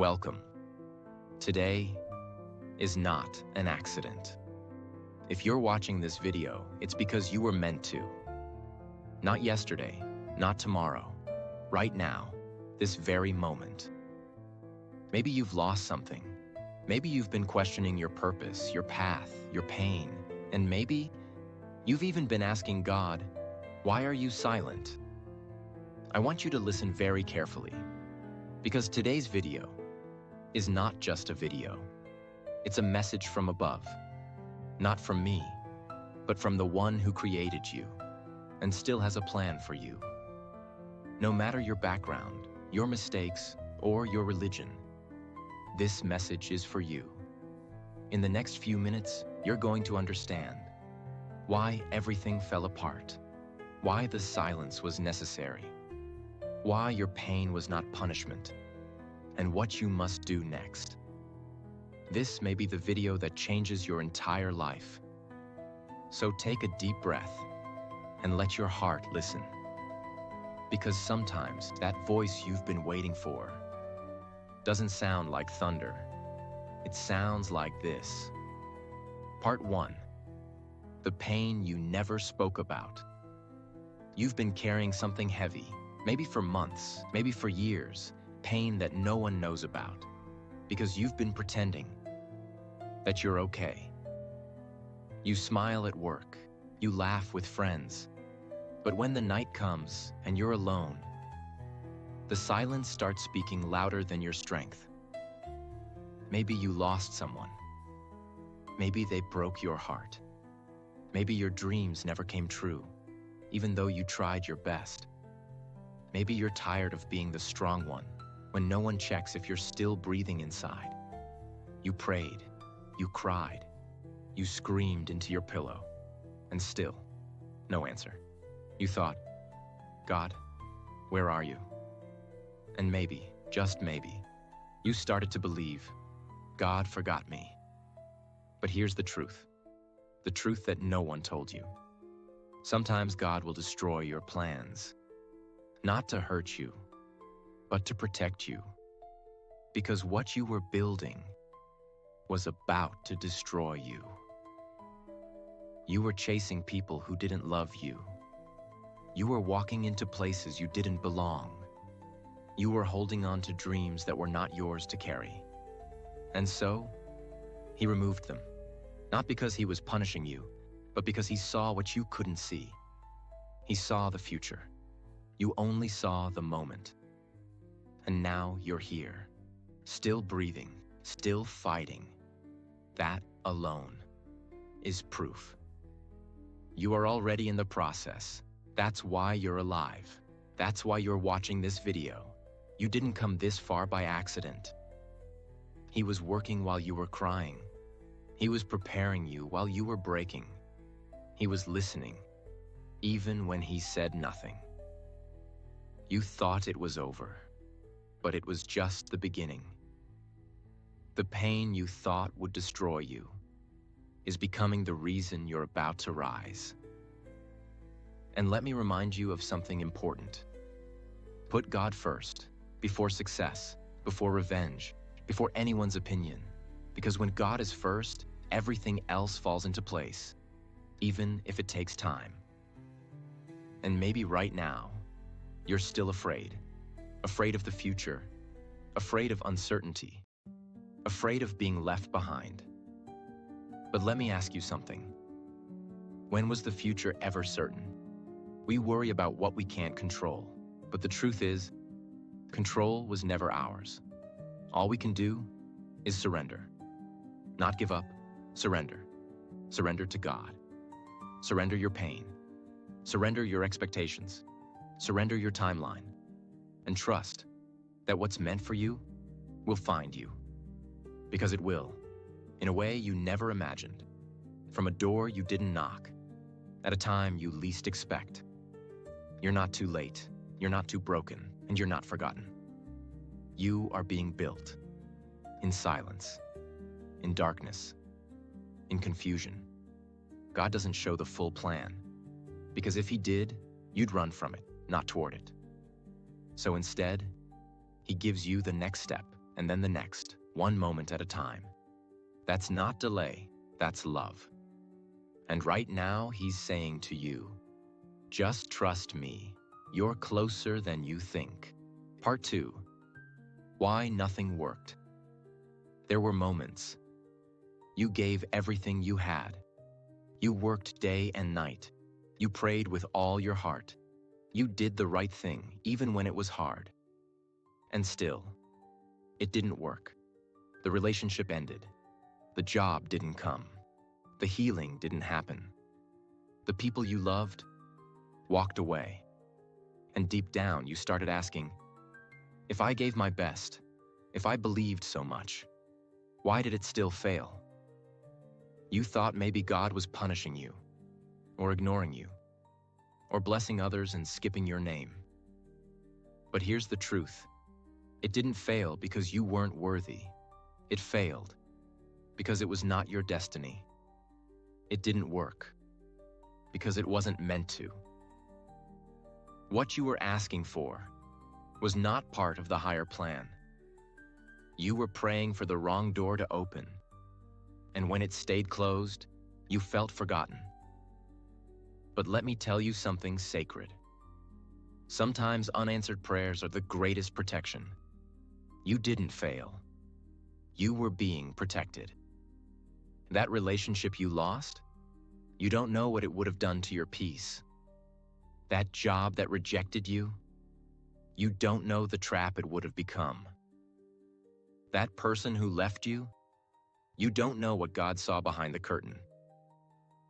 Welcome. Today is not an accident. If you're watching this video, it's because you were meant to. Not yesterday, not tomorrow, right now, this very moment. Maybe you've lost something. Maybe you've been questioning your purpose, your path, your pain, and maybe you've even been asking God, why are you silent? I want you to listen very carefully, because today's video is not just a video. It's a message from above, not from me, but from the one who created you and still has a plan for you. No matter your background, your mistakes, or your religion, this message is for you. In the next few minutes, you're going to understand why everything fell apart, why the silence was necessary, why your pain was not punishment, and what you must do next. This may be the video that changes your entire life. So take a deep breath and let your heart listen. Because sometimes that voice you've been waiting for doesn't sound like thunder. It sounds like this. Part 1. The pain you never spoke about. You've been carrying something heavy, maybe for months, maybe for years, pain that no one knows about, because you've been pretending that you're okay. You smile at work, you laugh with friends, but when the night comes and you're alone, the silence starts speaking louder than your strength. Maybe you lost someone. Maybe they broke your heart. Maybe your dreams never came true, even though you tried your best. Maybe you're tired of being the strong one when no one checks if you're still breathing inside. You prayed, you cried, you screamed into your pillow, and still, no answer. You thought, God, where are you? And maybe, just maybe, you started to believe, God forgot me. But here's the truth that no one told you. Sometimes God will destroy your plans, not to hurt you, but to protect you. Because what you were building was about to destroy you. You were chasing people who didn't love you. You were walking into places you didn't belong. You were holding on to dreams that were not yours to carry. And so, he removed them. Not because he was punishing you, but because he saw what you couldn't see. He saw the future. You only saw the moment. And now you're here, still breathing, still fighting. That alone is proof. You are already in the process. That's why you're alive. That's why you're watching this video. You didn't come this far by accident. He was working while you were crying. He was preparing you while you were breaking. He was listening, even when he said nothing. You thought it was over, but it was just the beginning. The pain you thought would destroy you is becoming the reason you're about to rise. And let me remind you of something important. Put God first, before success, before revenge, before anyone's opinion. Because when God is first, everything else falls into place, even if it takes time. And maybe right now, you're still afraid of the future, afraid of uncertainty, afraid of being left behind. But let me ask you something. When was the future ever certain? We worry about what we can't control, but the truth is, control was never ours. All we can do is surrender. Not give up, surrender. Surrender to God. Surrender your pain. Surrender your expectations. Surrender your timeline. And trust that what's meant for you will find you. Because it will, in a way you never imagined, from a door you didn't knock, at a time you least expect. You're not too late, you're not too broken, and you're not forgotten. You are being built in silence, in darkness, in confusion. God doesn't show the full plan, because if he did, you'd run from it, not toward it. So instead, he gives you the next step, and then the next, one moment at a time. That's not delay, that's love. And right now, he's saying to you, just trust me. You're closer than you think. Part 2. Why nothing worked. There were moments. You gave everything you had. You worked day and night. You prayed with all your heart. You did the right thing, even when it was hard. And still, it didn't work. The relationship ended. The job didn't come. The healing didn't happen. The people you loved walked away. And deep down, you started asking, if I gave my best, if I believed so much, why did it still fail? You thought maybe God was punishing you, or ignoring you, or blessing others and skipping your name. But here's the truth. It didn't fail because you weren't worthy. It failed because it was not your destiny. It didn't work because it wasn't meant to. What you were asking for was not part of the higher plan. You were praying for the wrong door to open, and when it stayed closed, you felt forgotten. But let me tell you something sacred. Sometimes unanswered prayers are the greatest protection. You didn't fail. You were being protected. That relationship you lost, you don't know what it would have done to your peace. That job that rejected you, you don't know the trap it would have become. That person who left you, you don't know what God saw behind the curtain.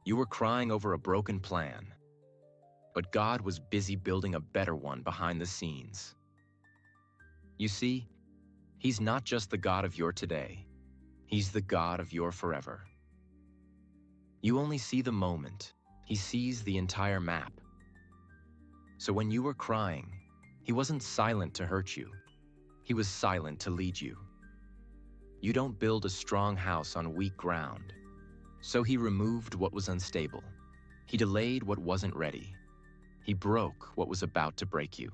You were crying over a broken plan, but God was busy building a better one behind the scenes. You see, He's not just the God of your today, He's the God of your forever. You only see the moment, He sees the entire map. So when you were crying, He wasn't silent to hurt you, He was silent to lead you. You don't build a strong house on weak ground. So He removed what was unstable. He delayed what wasn't ready. He broke what was about to break you.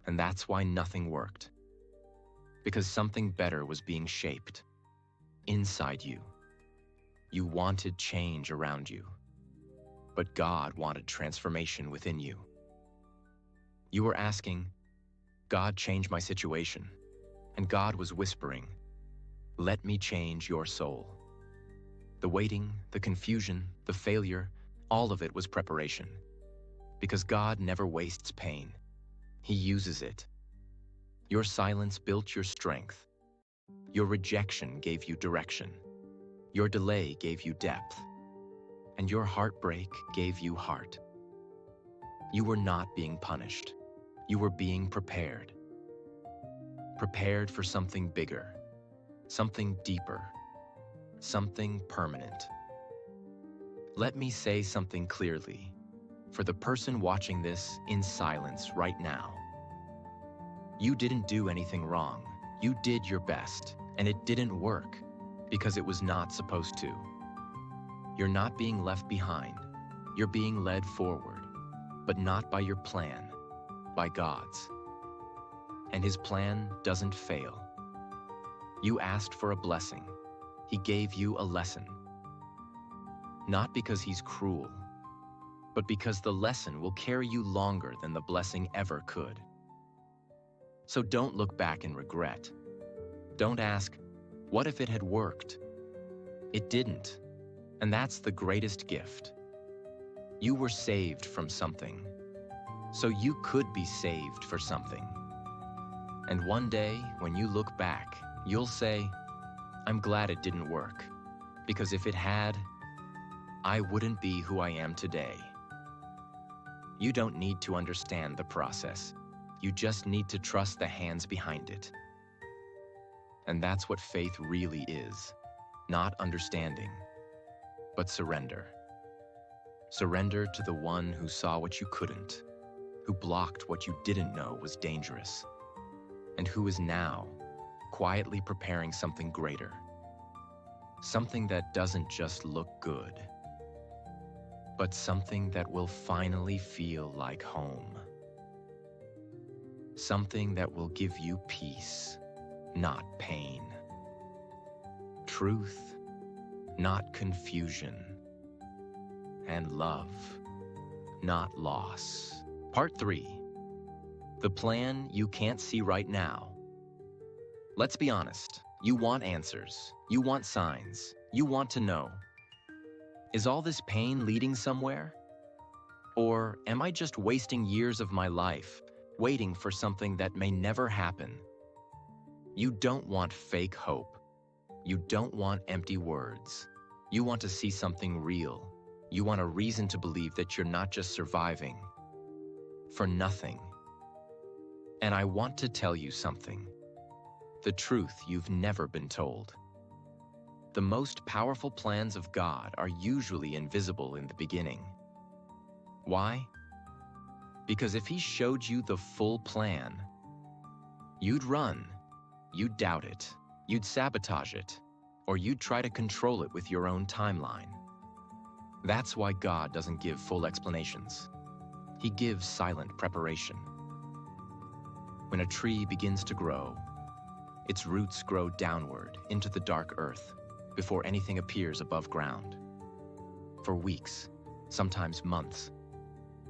And that's why nothing worked. Because something better was being shaped inside you. You wanted change around you, but God wanted transformation within you. You were asking, God, change my situation. And God was whispering, let me change your soul. The waiting, the confusion, the failure, all of it was preparation. Because God never wastes pain. He uses it. Your silence built your strength. Your rejection gave you direction. Your delay gave you depth. And your heartbreak gave you heart. You were not being punished. You were being prepared. Prepared for something bigger, something deeper, something permanent. Let me say something clearly, for the person watching this in silence right now. You didn't do anything wrong. You did your best, and it didn't work because it was not supposed to. You're not being left behind. You're being led forward, but not by your plan, by God's. And His plan doesn't fail. You asked for a blessing. He gave you a lesson. Not because He's cruel, but because the lesson will carry you longer than the blessing ever could. So don't look back in regret. Don't ask, what if it had worked? It didn't, and that's the greatest gift. You were saved from something, so you could be saved for something. And one day, when you look back, you'll say, I'm glad it didn't work, because if it had, I wouldn't be who I am today. You don't need to understand the process. You just need to trust the hands behind it. And that's what faith really is. Not understanding, but surrender. Surrender to the one who saw what you couldn't, who blocked what you didn't know was dangerous, and who is now quietly preparing something greater. Something that doesn't just look good, but something that will finally feel like home. Something that will give you peace, not pain. Truth, not confusion. And love, not loss. Part 3. The plan you can't see right now. Let's be honest. You want answers. You want signs. You want to know. Is all this pain leading somewhere? Or am I just wasting years of my life waiting for something that may never happen? You don't want fake hope. You don't want empty words. You want to see something real. You want a reason to believe that you're not just surviving for nothing. And I want to tell you something. The truth you've never been told. The most powerful plans of God are usually invisible in the beginning. Why? Because if He showed you the full plan, you'd run, you'd doubt it, you'd sabotage it, or you'd try to control it with your own timeline. That's why God doesn't give full explanations. He gives silent preparation. When a tree begins to grow, its roots grow downward into the dark earth before anything appears above ground. For weeks, sometimes months,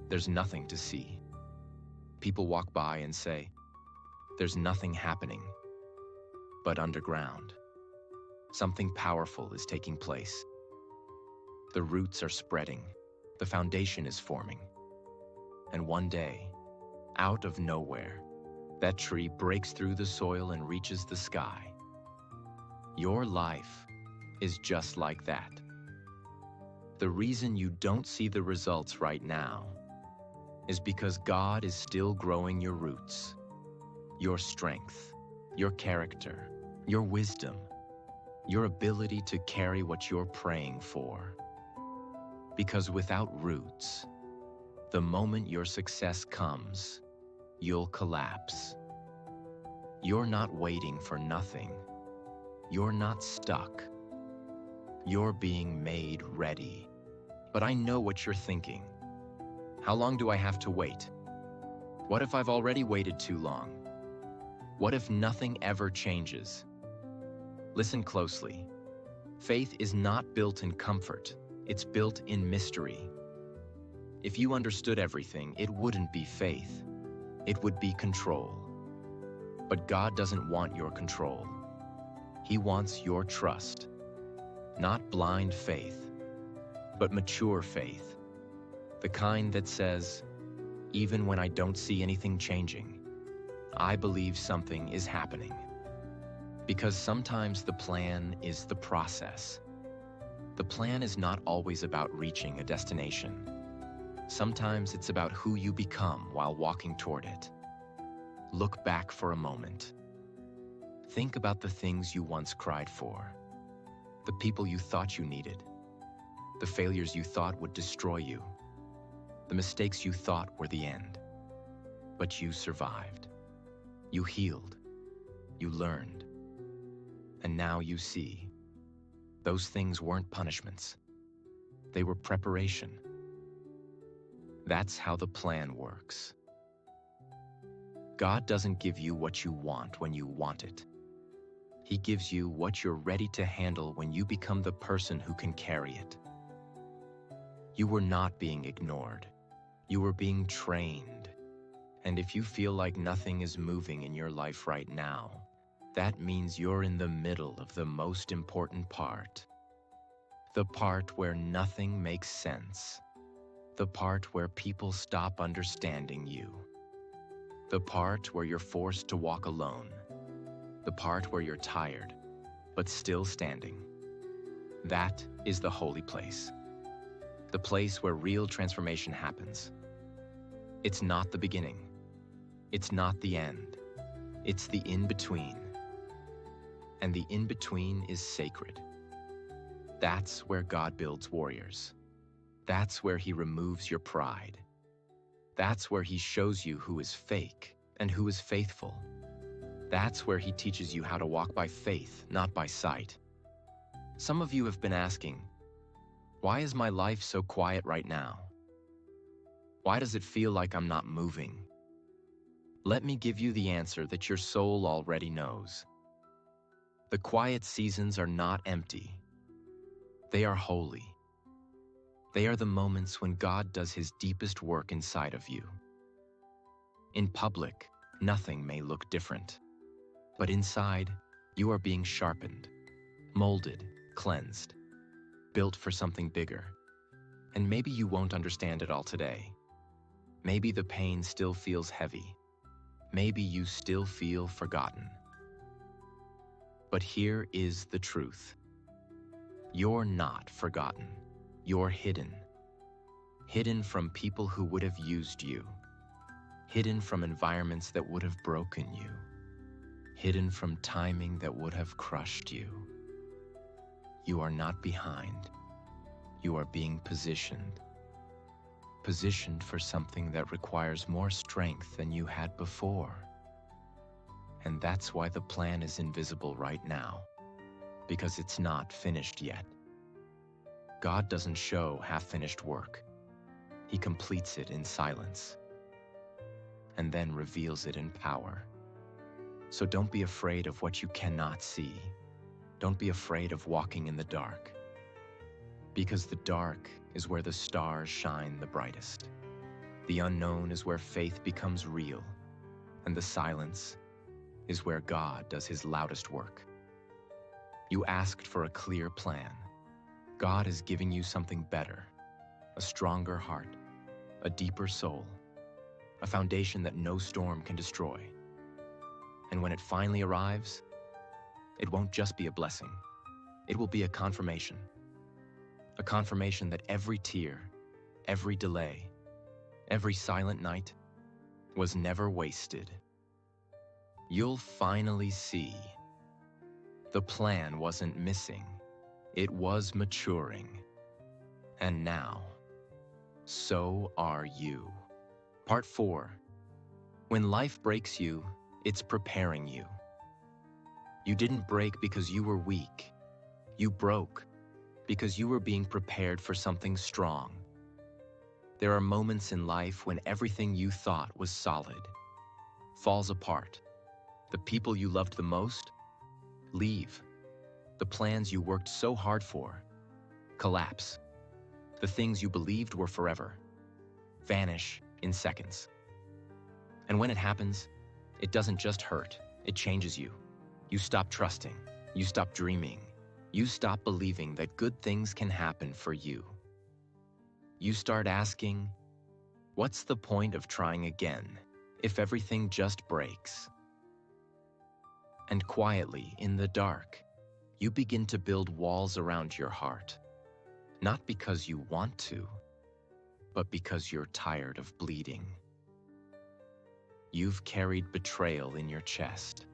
there's nothing to see. People walk by and say, "There's nothing happening." But underground, something powerful is taking place. The roots are spreading, the foundation is forming. And one day, out of nowhere, that tree breaks through the soil and reaches the sky. Your life is just like that. The reason you don't see the results right now is because God is still growing your roots, your strength, your character, your wisdom, your ability to carry what you're praying for. Because without roots, the moment your success comes, you'll collapse. You're not waiting for nothing. You're not stuck. You're being made ready. But I know what you're thinking. How long do I have to wait? What if I've already waited too long? What if nothing ever changes? Listen closely. Faith is not built in comfort. It's built in mystery. If you understood everything, it wouldn't be faith. It would be control. But God doesn't want your control. He wants your trust. Not blind faith, but mature faith. The kind that says, even when I don't see anything changing, I believe something is happening. Because sometimes the plan is the process. The plan is not always about reaching a destination. Sometimes it's about who you become while walking toward it. Look back for a moment. Think about the things you once cried for, the people you thought you needed, the failures you thought would destroy you, the mistakes you thought were the end. But you survived. You healed. You learned. And now you see. Those things weren't punishments. They were preparation. That's how the plan works. God doesn't give you what you want when you want it. He gives you what you're ready to handle when you become the person who can carry it. You were not being ignored. You were being trained. And if you feel like nothing is moving in your life right now, that means you're in the middle of the most important part. The part where nothing makes sense. The part where people stop understanding you. The part where you're forced to walk alone. The part where you're tired, but still standing. That is the holy place. The place where real transformation happens. It's not the beginning. It's not the end. It's the in-between. And the in-between is sacred. That's where God builds warriors. That's where He removes your pride. That's where He shows you who is fake and who is faithful. That's where He teaches you how to walk by faith, not by sight. Some of you have been asking, why is my life so quiet right now? Why does it feel like I'm not moving? Let me give you the answer that your soul already knows. The quiet seasons are not empty. They are holy. They are the moments when God does his deepest work inside of you. In public, nothing may look different, but inside, you are being sharpened, molded, cleansed, built for something bigger. And maybe you won't understand it all today. Maybe the pain still feels heavy. Maybe you still feel forgotten. But here is the truth. You're not forgotten. You're hidden. Hidden from people who would have used you. Hidden from environments that would have broken you. Hidden from timing that would have crushed you. You are not behind. You are being positioned. Positioned for something that requires more strength than you had before. And that's why the plan is invisible right now, because it's not finished yet. God doesn't show half-finished work. He completes it in silence, and then reveals it in power. So don't be afraid of what you cannot see. Don't be afraid of walking in the dark, because the dark is where the stars shine the brightest. The unknown is where faith becomes real, and the silence is where God does his loudest work. You asked for a clear plan. God is giving you something better, a stronger heart, a deeper soul, a foundation that no storm can destroy. And when it finally arrives, it won't just be a blessing. It will be a confirmation that every tear, every delay, every silent night was never wasted. You'll finally see. The plan wasn't missing. It was maturing. And now, so are you. Part 4. When life breaks you, it's preparing you. You didn't break because you were weak. You broke because you were being prepared for something strong. There are moments in life when everything you thought was solid falls apart. The people you loved the most leave. The plans you worked so hard for collapse. The things you believed were forever vanish in seconds. And when it happens, it doesn't just hurt, it changes you. You stop trusting, you stop dreaming, you stop believing that good things can happen for you. You start asking, what's the point of trying again if everything just breaks? And quietly, in the dark, you begin to build walls around your heart, not because you want to, but because you're tired of bleeding. You've carried betrayal in your chest.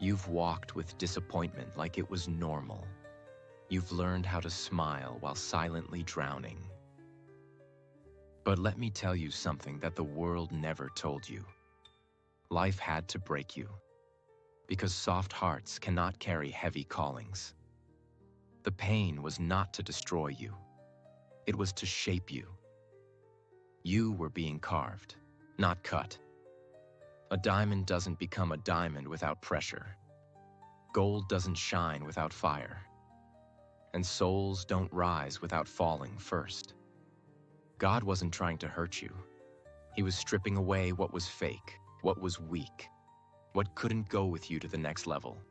You've walked with disappointment like it was normal. You've learned how to smile while silently drowning. But let me tell you something that the world never told you. Life had to break you, because soft hearts cannot carry heavy callings. The pain was not to destroy you. It was to shape you. You were being carved, not cut. A diamond doesn't become a diamond without pressure. Gold doesn't shine without fire. And souls don't rise without falling first. God wasn't trying to hurt you. He was stripping away what was fake, what was weak, what couldn't go with you to the next level.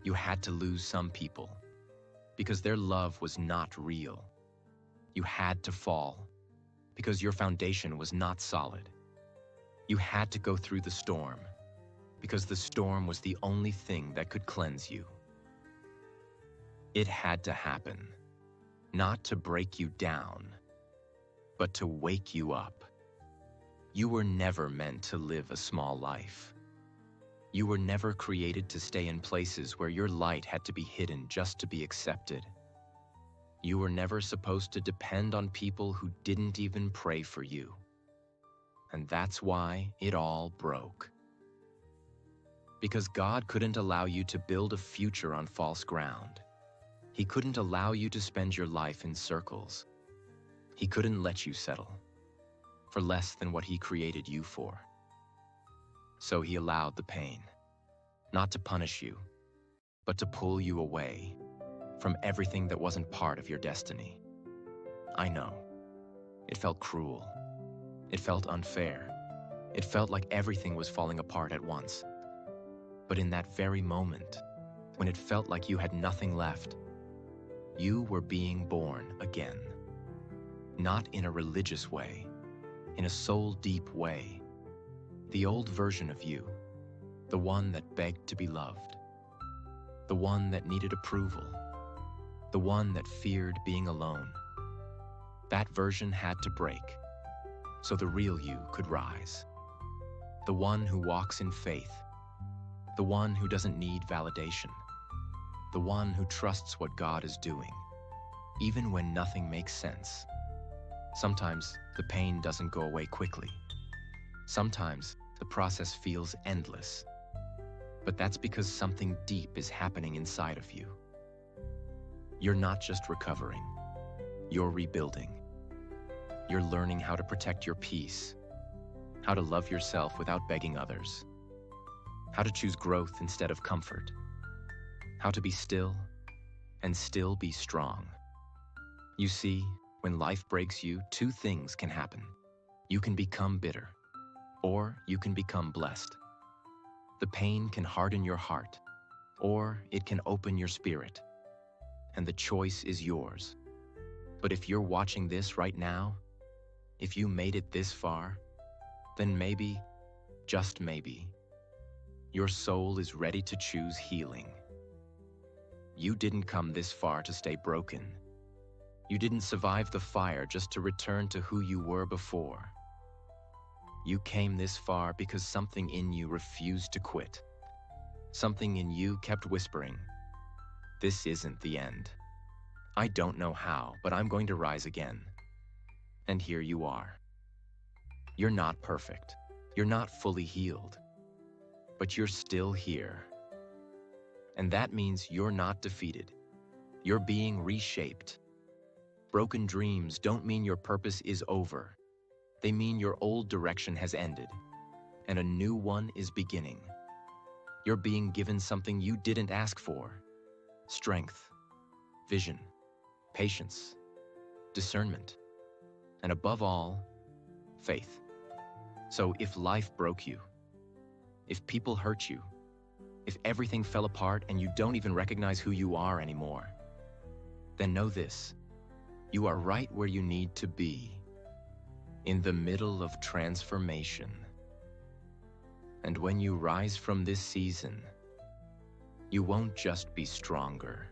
You had to lose some people, because their love was not real. You had to fall, because your foundation was not solid. You had to go through the storm, because the storm was the only thing that could cleanse you. It had to happen, not to break you down, but to wake you up. You were never meant to live a small life. You were never created to stay in places where your light had to be hidden just to be accepted. You were never supposed to depend on people who didn't even pray for you. And that's why it all broke. Because God couldn't allow you to build a future on false ground. He couldn't allow you to spend your life in circles. He couldn't let you settle for less than what he created you for. So he allowed the pain, not to punish you, but to pull you away from everything that wasn't part of your destiny. I know. It felt cruel. It felt unfair. It felt like everything was falling apart at once. But in that very moment, when it felt like you had nothing left, you were being born again. Not in a religious way, in a soul-deep way. The old version of you, the one that begged to be loved, the one that needed approval, the one that feared being alone. That version had to break, so the real you could rise. The one who walks in faith, the one who doesn't need validation, the one who trusts what God is doing, even when nothing makes sense. Sometimes the pain doesn't go away quickly. Sometimes the process feels endless. But that's because something deep is happening inside of you. You're not just recovering, you're rebuilding. You're learning how to protect your peace, how to love yourself without begging others, how to choose growth instead of comfort, how to be still and still be strong. You see, when life breaks you, two things can happen. You can become bitter, or you can become blessed. The pain can harden your heart, or it can open your spirit, and the choice is yours. But if you're watching this right now, if you made it this far, then maybe, just maybe, your soul is ready to choose healing. You didn't come this far to stay broken. You didn't survive the fire just to return to who you were before. You came this far because something in you refused to quit. Something in you kept whispering, "This isn't the end. I don't know how, but I'm going to rise again." And here you are. You're not perfect. You're not fully healed. But you're still here. And that means you're not defeated. You're being reshaped. Broken dreams don't mean your purpose is over. They mean your old direction has ended, and a new one is beginning. You're being given something you didn't ask for: strength, vision, patience, discernment, and above all, faith. So if life broke you, if people hurt you, if everything fell apart and you don't even recognize who you are anymore, then know this: you are right where you need to be, in the middle of transformation. And when you rise from this season, you won't just be stronger.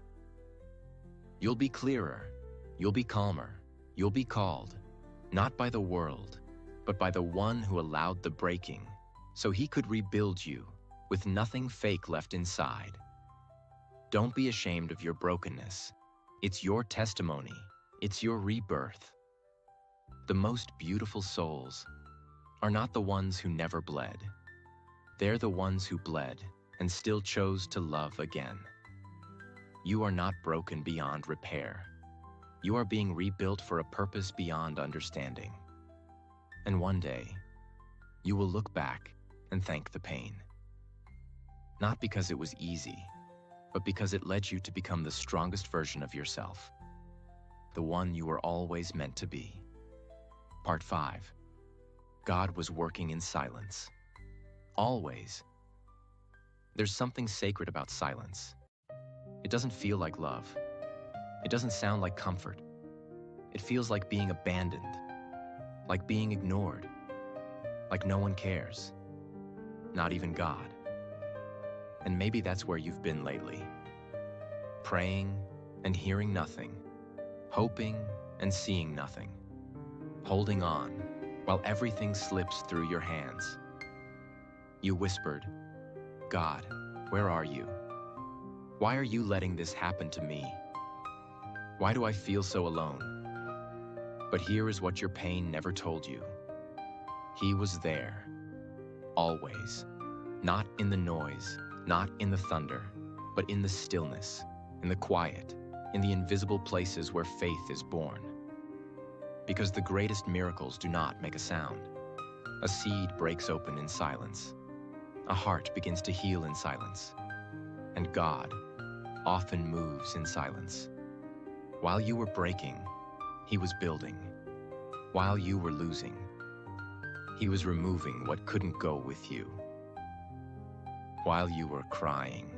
You'll be clearer, you'll be calmer, you'll be called, not by the world, but by the one who allowed the breaking, so he could rebuild you with nothing fake left inside. Don't be ashamed of your brokenness. It's your testimony. It's your rebirth. The most beautiful souls are not the ones who never bled. They're the ones who bled and still chose to love again. You are not broken beyond repair. You are being rebuilt for a purpose beyond understanding. And one day, you will look back and thank the pain. Not because it was easy, but because it led you to become the strongest version of yourself, the one you were always meant to be. Part 5. God was working in silence. Always. There's something sacred about silence. It doesn't feel like love. It doesn't sound like comfort. It feels like being abandoned, like being ignored, like no one cares, not even God. And maybe that's where you've been lately. Praying and hearing nothing, hoping and seeing nothing, holding on while everything slips through your hands. You whispered, "God, where are you? Why are you letting this happen to me? Why do I feel so alone?" But here is what your pain never told you. He was there, always, not in the noise, not in the thunder, but in the stillness, in the quiet, in the invisible places where faith is born. Because the greatest miracles do not make a sound. A seed breaks open in silence. A heart begins to heal in silence. And God often moves in silence. While you were breaking, he was building. While you were losing, he was removing what couldn't go with you. While you were crying,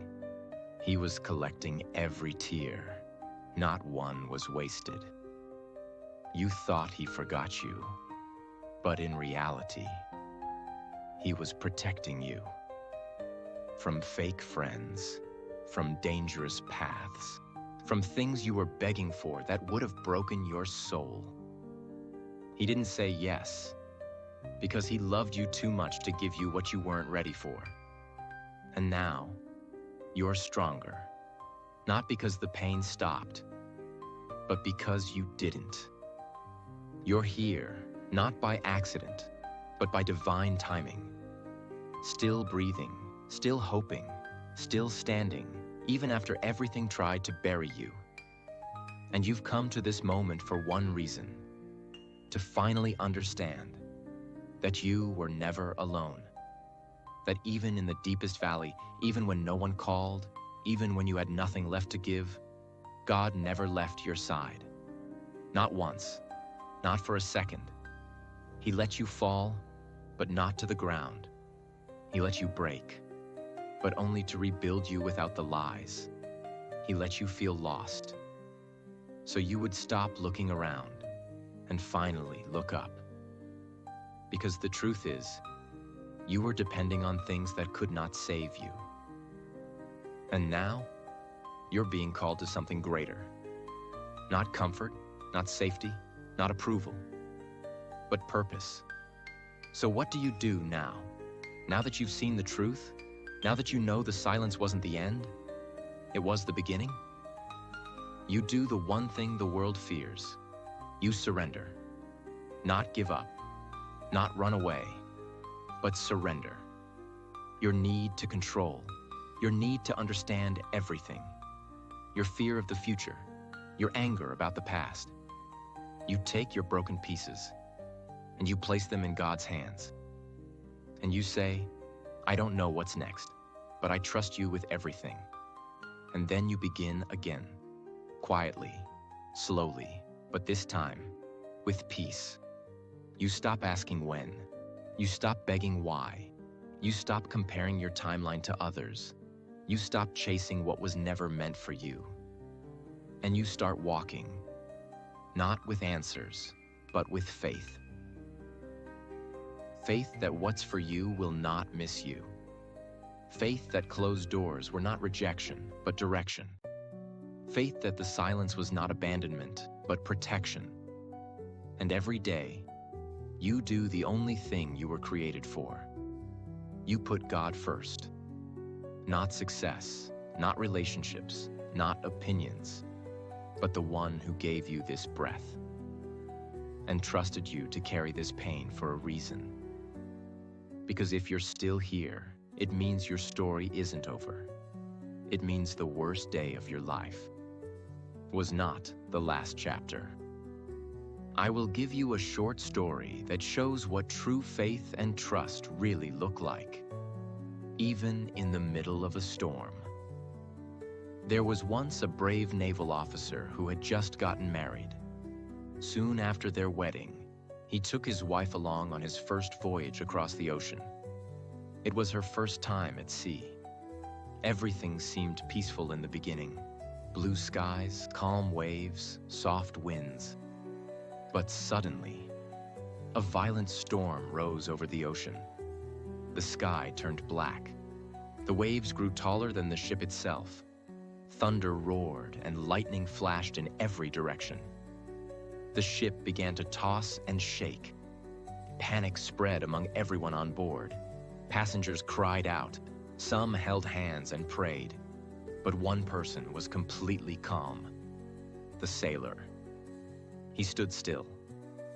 he was collecting every tear. Not one was wasted. You thought he forgot you, but in reality, he was protecting you. From fake friends, from dangerous paths, from things you were begging for that would have broken your soul. He didn't say yes, because he loved you too much to give you what you weren't ready for. And now, you're stronger, not because the pain stopped, but because you didn't. You're here, not by accident, but by divine timing. Still breathing, still hoping, still standing, even after everything tried to bury you. And you've come to this moment for one reason: to finally understand that you were never alone. That even in the deepest valley, even when no one called, even when you had nothing left to give, God never left your side. Not once, not for a second. He let you fall, but not to the ground. He let you break, but only to rebuild you without the lies. He let you feel lost, so you would stop looking around and finally look up. Because the truth is, you were depending on things that could not save you. And now, you're being called to something greater. Not comfort, not safety, not approval, but purpose. So what do you do now? Now that you've seen the truth? Now that you know the silence wasn't the end? It was the beginning? You do the one thing the world fears. You surrender. Not give up. Not run away, but surrender. Your need to control, your need to understand everything, your fear of the future, your anger about the past. You take your broken pieces and you place them in God's hands. And you say, I don't know what's next, but I trust you with everything. And then you begin again, quietly, slowly, but this time, with peace. You stop asking when. You stop begging why. You stop comparing your timeline to others. You stop chasing what was never meant for you. And you start walking, not with answers, but with faith. Faith that what's for you will not miss you. Faith that closed doors were not rejection, but direction. Faith that the silence was not abandonment, but protection. And every day, you do the only thing you were created for. You put God first. Not success, not relationships, not opinions, but the one who gave you this breath and trusted you to carry this pain for a reason. Because if you're still here, it means your story isn't over. It means the worst day of your life was not the last chapter. I will give you a short story that shows what true faith and trust really look like, even in the middle of a storm. There was once a brave naval officer who had just gotten married. Soon after their wedding, he took his wife along on his first voyage across the ocean. It was her first time at sea. Everything seemed peaceful in the beginning. Blue skies, calm waves, soft winds. But suddenly, a violent storm rose over the ocean. The sky turned black. The waves grew taller than the ship itself. Thunder roared and lightning flashed in every direction. The ship began to toss and shake. Panic spread among everyone on board. Passengers cried out. Some held hands and prayed. But one person was completely calm. The sailor. He stood still,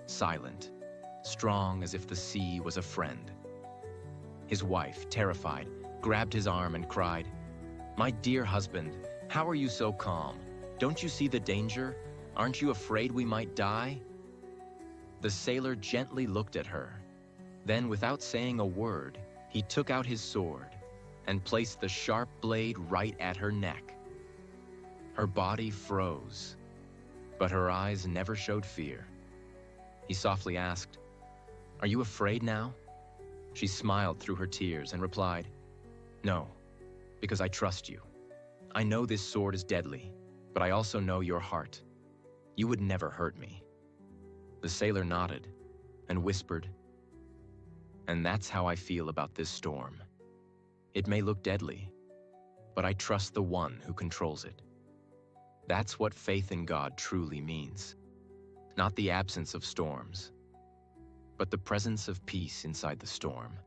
silent, strong as if the sea was a friend. His wife, terrified, grabbed his arm and cried, "My dear husband, how are you so calm? Don't you see the danger? Aren't you afraid we might die?" The sailor gently looked at her. Then, without saying a word, he took out his sword and placed the sharp blade right at her neck. Her body froze, but her eyes never showed fear. He softly asked, "Are you afraid now?" She smiled through her tears and replied, "No, because I trust you. I know this sword is deadly, but I also know your heart. You would never hurt me." The sailor nodded and whispered, "And that's how I feel about this storm. It may look deadly, but I trust the one who controls it." That's what faith in God truly means. Not the absence of storms, but the presence of peace inside the storm.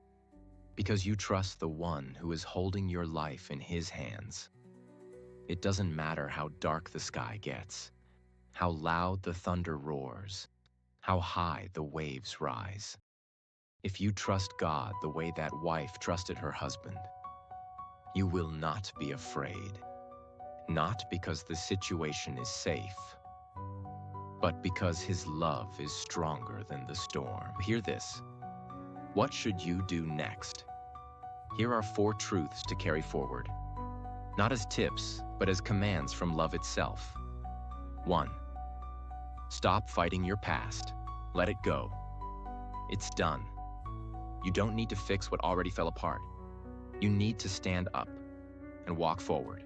Because you trust the one who is holding your life in his hands. It doesn't matter how dark the sky gets, how loud the thunder roars, how high the waves rise. If you trust God the way that wife trusted her husband, you will not be afraid. Not because the situation is safe, but because his love is stronger than the storm. Hear this. What should you do next? Here are 4 truths to carry forward. Not as tips, but as commands from love itself. 1. Stop fighting your past. Let it go. It's done. You don't need to fix what already fell apart. You need to stand up and walk forward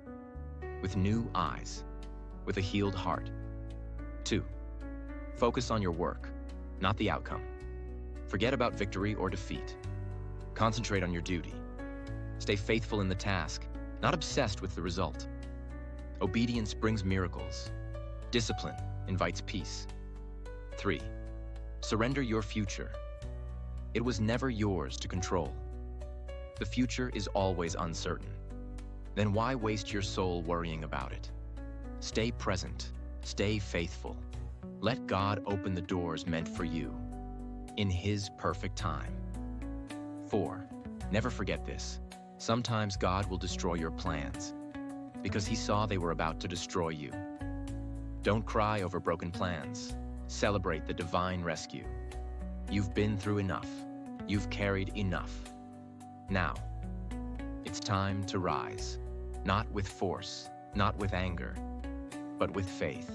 with new eyes, with a healed heart. 2. Focus on your work, not the outcome. Forget about victory or defeat. Concentrate on your duty. Stay faithful in the task, not obsessed with the result. Obedience brings miracles. Discipline invites peace. 3. Surrender your future. It was never yours to control. The future is always uncertain. Then why waste your soul worrying about it? Stay present. Stay faithful. Let God open the doors meant for you in His perfect time. 4. Never forget this. Sometimes God will destroy your plans because He saw they were about to destroy you. Don't cry over broken plans. Celebrate the divine rescue. You've been through enough. You've carried enough. Now, it's time to rise. Not with force, not with anger, but with faith.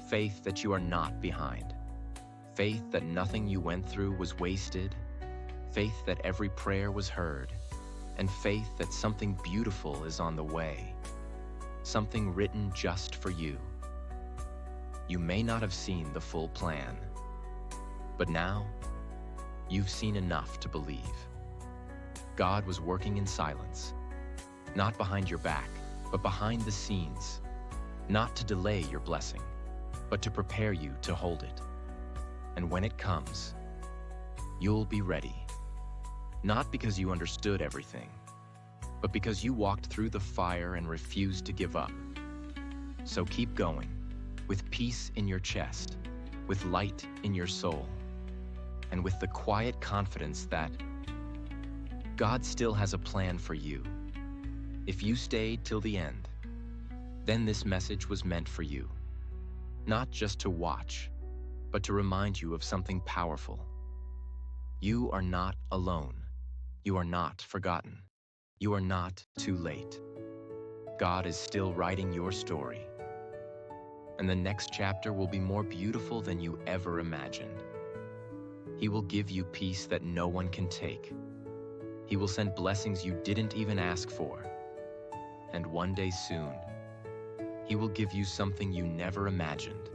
Faith that you are not behind. Faith that nothing you went through was wasted. Faith that every prayer was heard. And faith that something beautiful is on the way. Something written just for you. You may not have seen the full plan, but now you've seen enough to believe. God was working in silence, not behind your back, but behind the scenes, not to delay your blessing, but to prepare you to hold it. And when it comes, you'll be ready, not because you understood everything, but because you walked through the fire and refused to give up. So keep going, with peace in your chest, with light in your soul, and with the quiet confidence that God still has a plan for you. If you stayed till the end, then this message was meant for you. Not just to watch, but to remind you of something powerful. You are not alone. You are not forgotten. You are not too late. God is still writing your story. And the next chapter will be more beautiful than you ever imagined. He will give you peace that no one can take. He will send blessings you didn't even ask for. And one day soon, He will give you something you never imagined,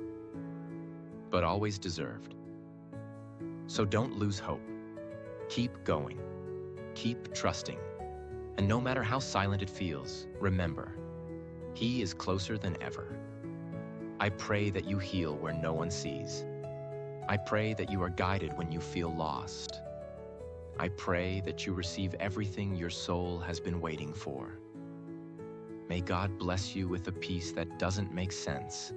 but always deserved. So don't lose hope. Keep going. Keep trusting. And no matter how silent it feels, remember, He is closer than ever. I pray that you heal where no one sees. I pray that you are guided when you feel lost. I pray that you receive everything your soul has been waiting for. May God bless you with a peace that doesn't make sense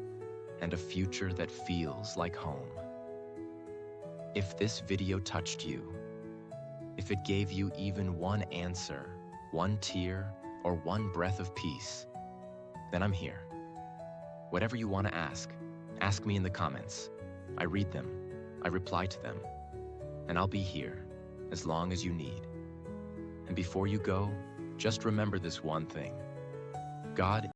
and a future that feels like home. If this video touched you, if it gave you even one answer, one tear, or one breath of peace, then I'm here. Whatever you want to ask me in the comments. I read them, I reply to them, and I'll be here as long as you need. And before you go, just remember this one thing. God